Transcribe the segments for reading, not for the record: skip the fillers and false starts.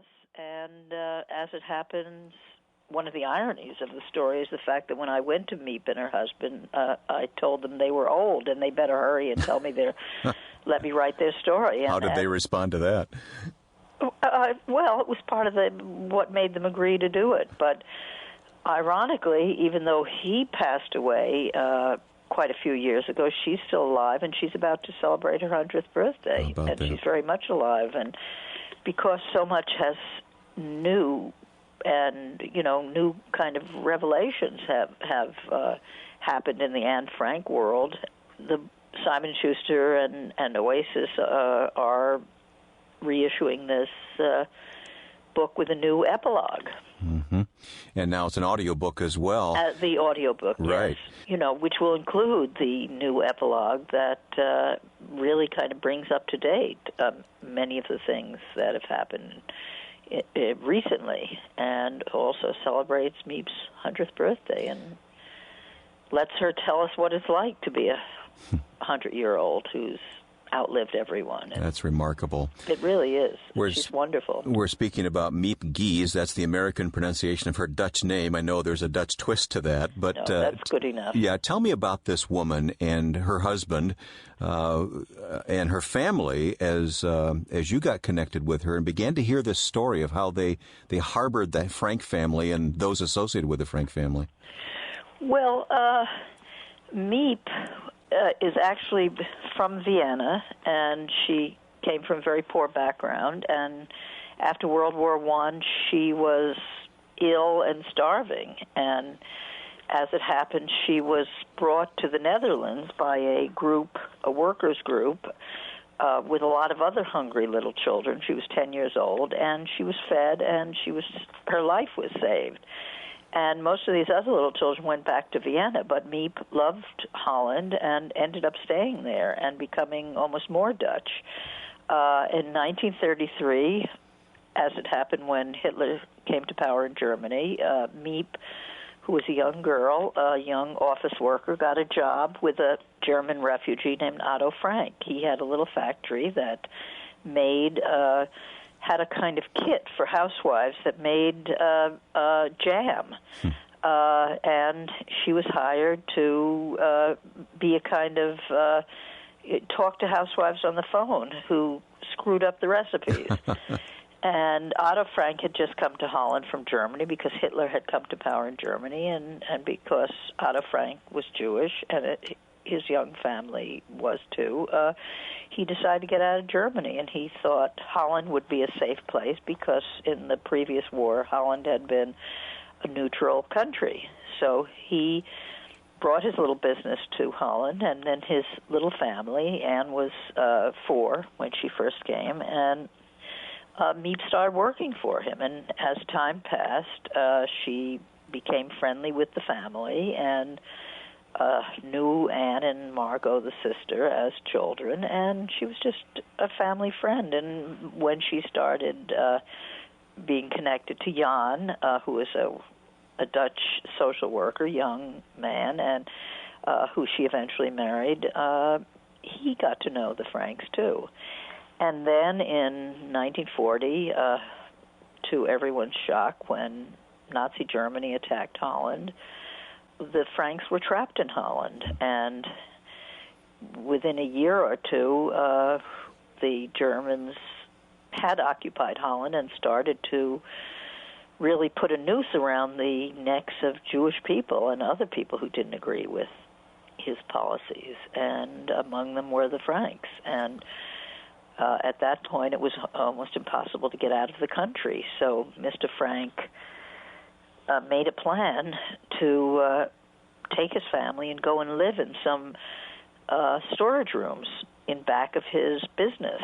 Yes, and as it happens, one of the ironies of the story is the fact that when I went to Miep and her husband, I told them they were old and they better hurry and tell me let me write their story. How did they respond to that? Well, it was part of what made them agree to do it. But ironically, even though he passed away quite a few years ago, she's still alive, and she's about to celebrate her 100th birthday. And she's very much alive. And because so much has new kind of revelations have happened in the Anne Frank world, the Simon Schuster and Oasis are reissuing this book with a new epilogue. Mm-hmm. And now it's an audiobook as well. The audiobook, right. Yes. Which will include the new epilogue that really kind of brings up to date many of the things that have happened recently, and also celebrates Miep's 100th birthday and lets her tell us what it's like to be a 100-year-old who's outlived everyone. And that's remarkable. It really is. She's wonderful. We're speaking about Miep Gies. That's the American pronunciation of her Dutch name. I know there's a Dutch twist to that, but no, that's good enough. Yeah, tell me about this woman and her husband and her family as you got connected with her and began to hear this story of how they harbored the Frank family and those associated with the Frank family. Well, Miep is actually from Vienna, and she came from a very poor background, and after World War I, she was ill and starving, and as it happened, she was brought to the Netherlands by a workers group, with a lot of other hungry little children. She was 10 years old, and she was fed, and her life was saved. And most of these other little children went back to Vienna, but Miep loved Holland and ended up staying there and becoming almost more Dutch. In 1933, as it happened when Hitler came to power in Germany, Miep, who was a young girl, a young office worker, got a job with a German refugee named Otto Frank. He had a little factory that had a kind of kit for housewives that made jam. And she was hired to be a kind of talk to housewives on the phone who screwed up the recipes. And Otto Frank had just come to Holland from Germany because Hitler had come to power in Germany, and because Otto Frank was Jewish and his young family was too, he decided to get out of Germany, and he thought Holland would be a safe place because in the previous war, Holland had been a neutral country. So he brought his little business to Holland, and then his little family. Anne was 4 when she first came, and Miep started working for him. And as time passed, she became friendly with the family and knew Anne and Margot, the sister, as children, and she was just a family friend. And when she started being connected to Jan, who was a Dutch social worker, young man, and who she eventually married, he got to know the Franks too. And then in 1940, to everyone's shock, when Nazi Germany attacked Holland, the Franks were trapped in Holland, and within a year or two, the Germans had occupied Holland and started to really put a noose around the necks of Jewish people and other people who didn't agree with his policies, and among them were the Franks. And at that point, it was almost impossible to get out of the country, so Mr. Frank made a plan to take his family and go and live in some storage rooms in back of his business.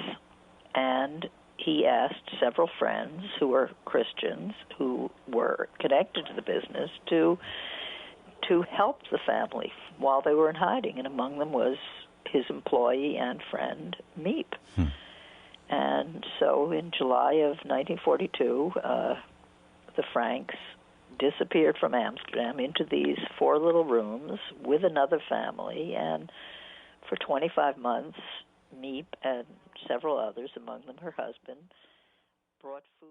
And he asked several friends who were Christians who were connected to the business to help the family while they were in hiding, and among them was his employee and friend, Miep. And so in July of 1942, the Franks disappeared from Amsterdam into these 4 little rooms with another family, and for 25 months, Miep and several others, among them her husband, brought food.